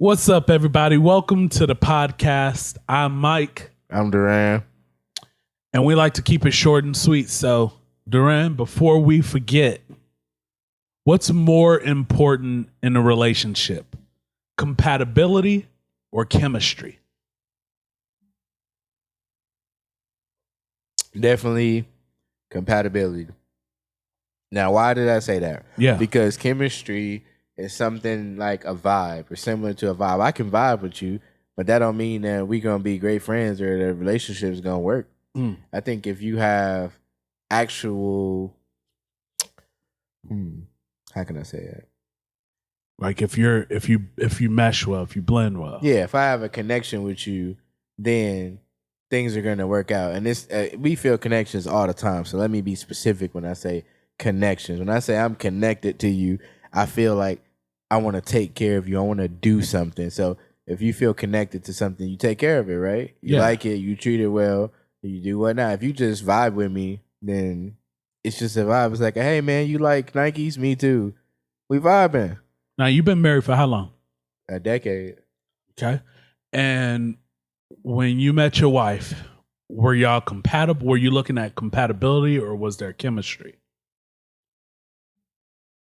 What's up, everybody? Welcome to the podcast. I'm Mike, I'm Duran. and we like to keep it short and sweet. So, Duran, before we forget, what's more important in a relationship? Compatibility or chemistry? Definitely compatibility. Now, why did I say that? Yeah. Because chemistry is something like a vibe or similar to a vibe. I can vibe with you, but that don't mean that we gonna be great friends or the relationship is gonna work. I think if you have actual, how can I say that? Like if you mesh well, if you blend well. Yeah, if I have a connection with you, then things are gonna work out. And this we feel connections all the time. So let me be specific when I say connections. When I say I'm connected to you, I feel like I want to take care of you. I want to do something. So if you feel connected to something, you take care of it, right? You like it, you treat it well, you do whatnot. If you just vibe with me, then it's just a vibe. It's like, hey man, you like Nikes? Me too. We vibing. Now, you've been married for how long? A decade. Okay. And when you met your wife, were y'all compatible? Were you looking at compatibility or was there chemistry?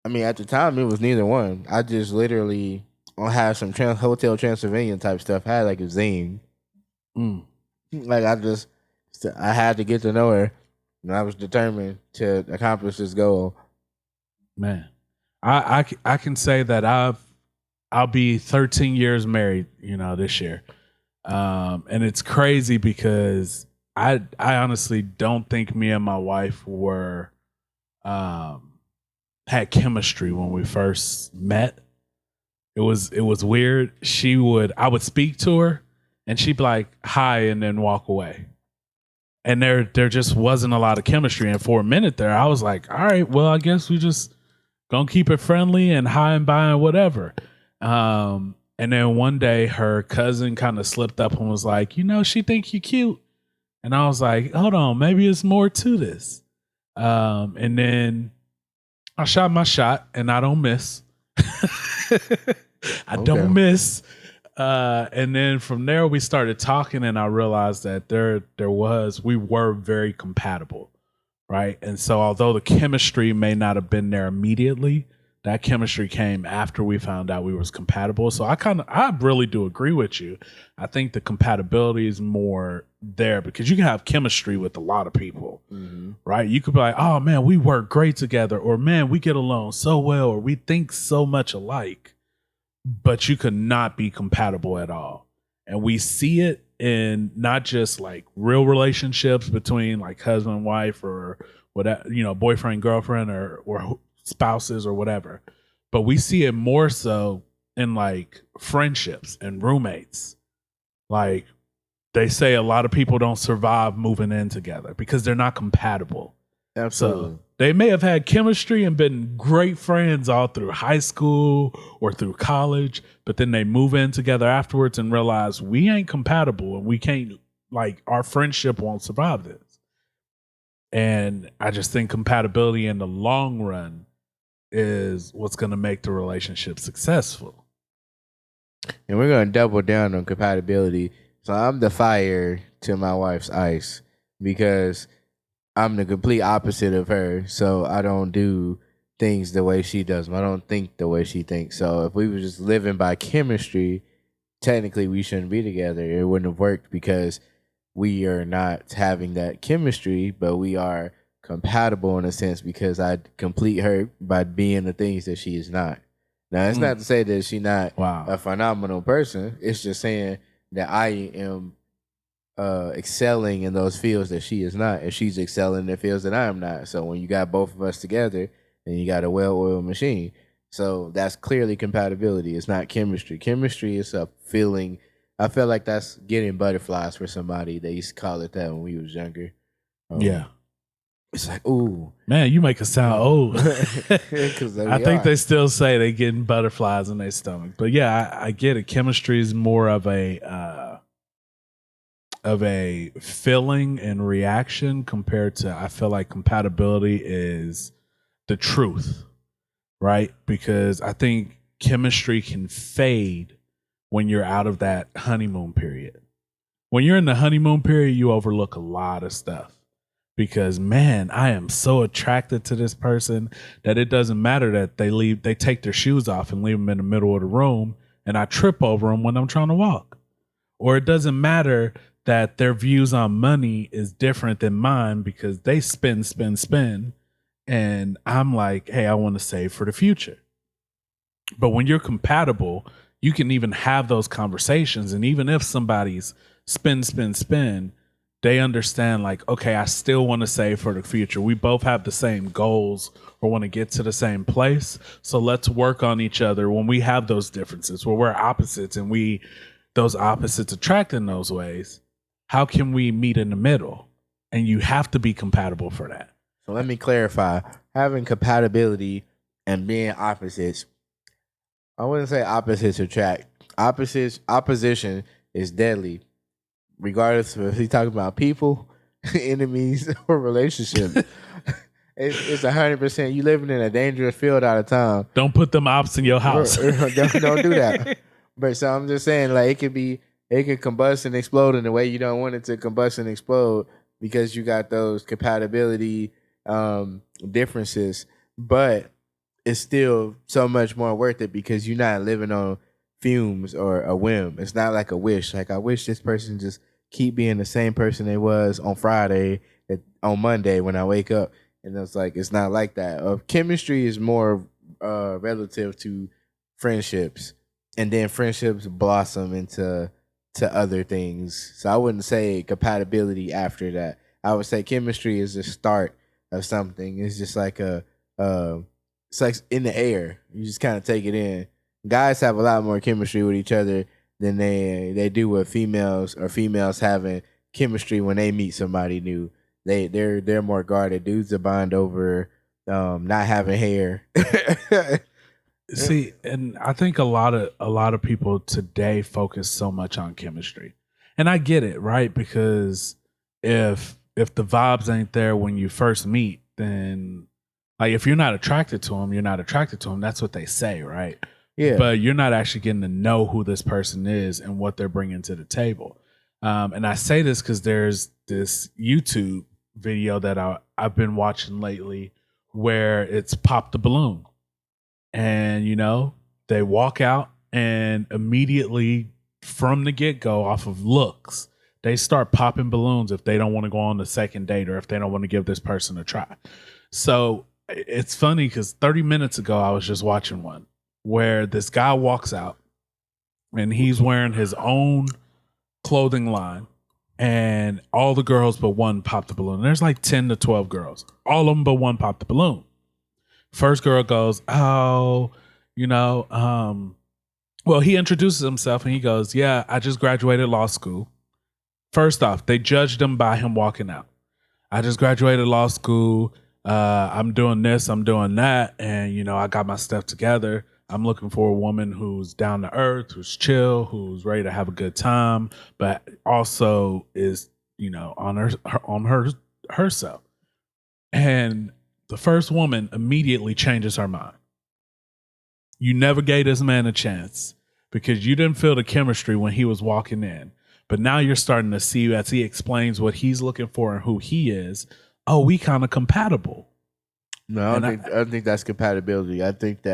I mean, at the time, it was neither one. I just literally had some Hotel Transylvania type stuff. I had like a zine. Like I had to get to know her, and I was determined to accomplish this goal. Man, I can say that I'll be 13 years married, this year, and it's crazy because I honestly don't think me and my wife were had chemistry when we first met. It was weird. I would speak to her and she'd be like, hi, and then walk away. And there just wasn't a lot of chemistry. And for a minute there, I was like, all right, well, I guess we just gonna keep it friendly and hi and bye and whatever. And then one day her cousin kind of slipped up and was like, she think you cute. And I was like, hold on, maybe it's more to this. And then I shot my shot and I don't miss. I don't miss. And then from there we started talking and I realized that we were very compatible. Right. And so although the chemistry may not have been there immediately, that chemistry came after we found out we was compatible. So I really do agree with you. I think the compatibility is more there because you can have chemistry with a lot of people, right? You could be like, oh man, we work great together, or man, we get along so well, or we think so much alike, but you could not be compatible at all. And we see it in not just like real relationships between like husband and wife or whatever, boyfriend, girlfriend, or spouses or whatever, but we see it more so in like friendships and roommates. Like they say a lot of people don't survive moving in together because they're not compatible. Absolutely. So they may have had chemistry and been great friends all through high school or through college, but then they move in together afterwards and realize we ain't compatible and we can't, like, our friendship won't survive this. And I just think compatibility in the long run is what's going to make the relationship successful. And we're going to double down on compatibility. So I'm the fire to my wife's ice because I'm the complete opposite of her. So I don't do things the way she does. I don't think the way she thinks. So if we were just living by chemistry, technically we shouldn't be together. It wouldn't have worked because we are not having that chemistry, but we are compatible in a sense because I complete her by being the things that she is not. Now, it's not to say that she's not a phenomenal person. It's just saying that I am excelling in those fields that she is not, and she's excelling in the fields that I am not. So when you got both of us together, then you got a well-oiled machine. So that's clearly compatibility. It's not chemistry. Chemistry is a feeling. I feel like that's getting butterflies for somebody. They used to call it that when we was younger. Yeah. It's like, ooh. Man, you make us sound old. I think they are. still say they getting butterflies in their stomach. But yeah, I get it. Chemistry is more of a feeling and reaction compared to, I feel like compatibility is the truth, right? Because I think chemistry can fade when you're out of that honeymoon period. When you're in the honeymoon period, you overlook a lot of stuff because, man, I am so attracted to this person that it doesn't matter that they take their shoes off and leave them in the middle of the room, and I trip over them when I'm trying to walk. Or it doesn't matter that their views on money is different than mine because they spend, and I'm like, hey, I want to save for the future. But when you're compatible, you can even have those conversations. And even if somebody's spend, they understand, like, okay, I still want to save for the future. We both have the same goals or want to get to the same place. So let's work on each other when we have those differences, where we're opposites and those opposites attract in those ways. How can we meet in the middle? And you have to be compatible for that. So let me clarify. Having compatibility and being opposites, I wouldn't say opposites attract. Opposition is deadly, regardless of if he's talking about people, enemies, or relationships. It's 100%. You living in a dangerous field all the time. Don't put them ops in your house. Don't do that. But so I'm just saying, like, it can combust and explode in the way you don't want it to combust and explode because you got those compatibility differences. But it's still so much more worth it because you're not living on fumes or a whim. It's not like a wish. Like, I wish this person just keep being the same person they was on Friday, on Monday when I wake up. And it's like, it's not like that. Chemistry is more relative to friendships. And then friendships blossom into other things. So I wouldn't say compatibility after that. I would say chemistry is the start of something. It's just like it's like in the air. You just kind of take it in. Guys have a lot more chemistry with each other than they do with females, or females having chemistry when they meet somebody new. They're more guarded. Dudes are bond over not having hair. See, and I think a lot of people today focus so much on chemistry. And I get it, right? Because if the vibes ain't there when you first meet, then, like, if you're not attracted to them, you're not attracted to them. That's what they say, right? Yeah. But you're not actually getting to know who this person is and what they're bringing to the table. And I say this because there's this YouTube video that I've been watching lately where it's Pop the Balloon. And, they walk out and immediately from the get-go, off of looks, they start popping balloons if they don't want to go on the second date or if they don't want to give this person a try. So it's funny because 30 minutes ago, I was just watching one where this guy walks out and he's wearing his own clothing line, and all the girls but one pop the balloon. There's like 10 to 12 girls. All of them but one pop the balloon. First girl goes, well, he introduces himself and he goes, yeah, I just graduated law school. First off, they judged him by him walking out. I just graduated law school. I'm doing this, I'm doing that. And, I got my stuff together. I'm looking for a woman who's down to earth, who's chill, who's ready to have a good time, but also is, on herself. And the first woman immediately changes her mind. You never gave this man a chance because you didn't feel the chemistry when he was walking in. But now you're starting to see, as he explains what he's looking for and who he is, oh, we kind of compatible. No, I don't think that's compatibility. I think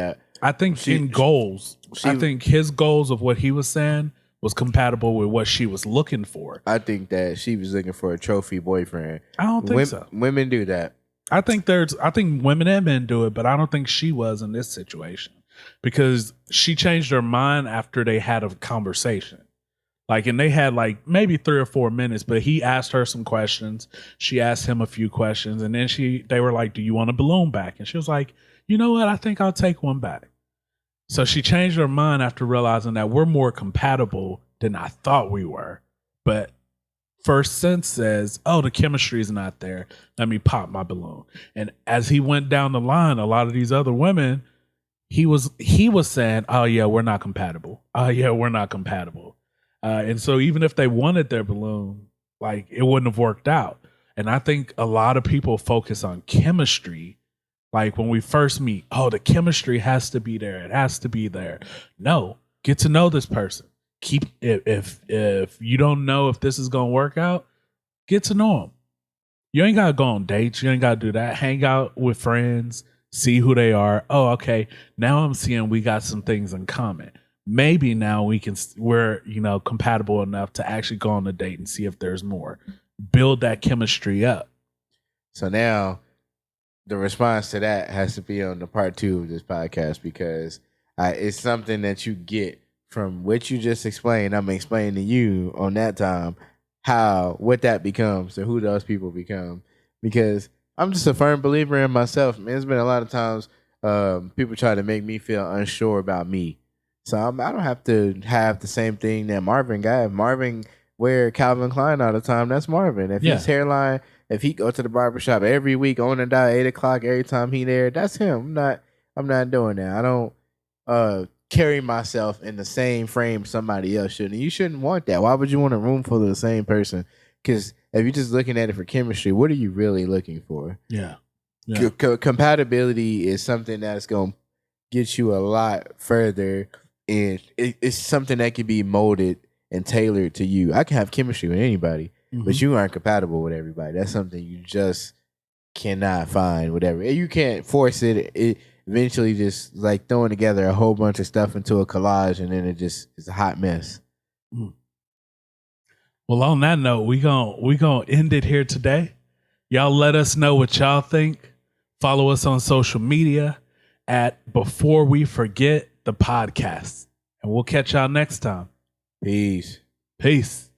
in goals, I think his goals of what he was saying was compatible with what she was looking for. I think that she was looking for a trophy boyfriend. I don't think so. Women do that. I think women and men do it, but I don't think she was in this situation because she changed her mind after they had a conversation. And they had maybe 3 or 4 minutes, but he asked her some questions. She asked him a few questions, and then they were like, do you want a balloon back? And she was like, you know what? I think I'll take one back. So she changed her mind after realizing that we're more compatible than I thought we were. But first sense says, oh, the chemistry is not there. Let me pop my balloon. And as he went down the line, a lot of these other women, he was saying, oh, yeah, we're not compatible. Oh, yeah, we're not compatible. And so even if they wanted their balloon, it wouldn't have worked out. And I think a lot of people focus on chemistry. When we first meet, oh, the chemistry has to be there. It has to be there. No, get to know this person. keep if you don't know if this is gonna work out, get to know them. You ain't gotta go on dates. You ain't gotta do that. Hang out with friends, see who they are. Oh, okay. Now I'm seeing we got some things in common. Maybe now we're compatible enough to actually go on a date and see if there's more. Build that chemistry up. So now the response to that has to be on the part 2 of this podcast, because it's something that you get from what you just explained. I'm explaining to you on that time what that becomes and who those people become, because I'm just a firm believer in myself. Man, there's been a lot of times people try to make me feel unsure about me. So I don't have to have the same thing that Marvin got. If Marvin wear Calvin Klein all the time, that's Marvin. If his hairline, if he go to the barbershop every week on and die 8 o'clock every time he there, that's him. I'm not doing that. I don't carry myself in the same frame somebody else should. And you shouldn't want that. Why would you want a room full of the same person? Because if you're just looking at it for chemistry, what are you really looking for? Yeah. Compatibility is something that's going to get you a lot further, and it's something that can be molded and tailored to you. I can have chemistry with anybody, but you aren't compatible with everybody. That's something you just cannot find, whatever. You can't force it. It eventually just like throwing together a whole bunch of stuff into a collage, and then it's a hot mess. Well, on that note, we gonna end it here today. Y'all let us know what y'all think. Follow us on social media at Before We Forget the Podcast. And we'll catch y'all next time. Peace. Peace.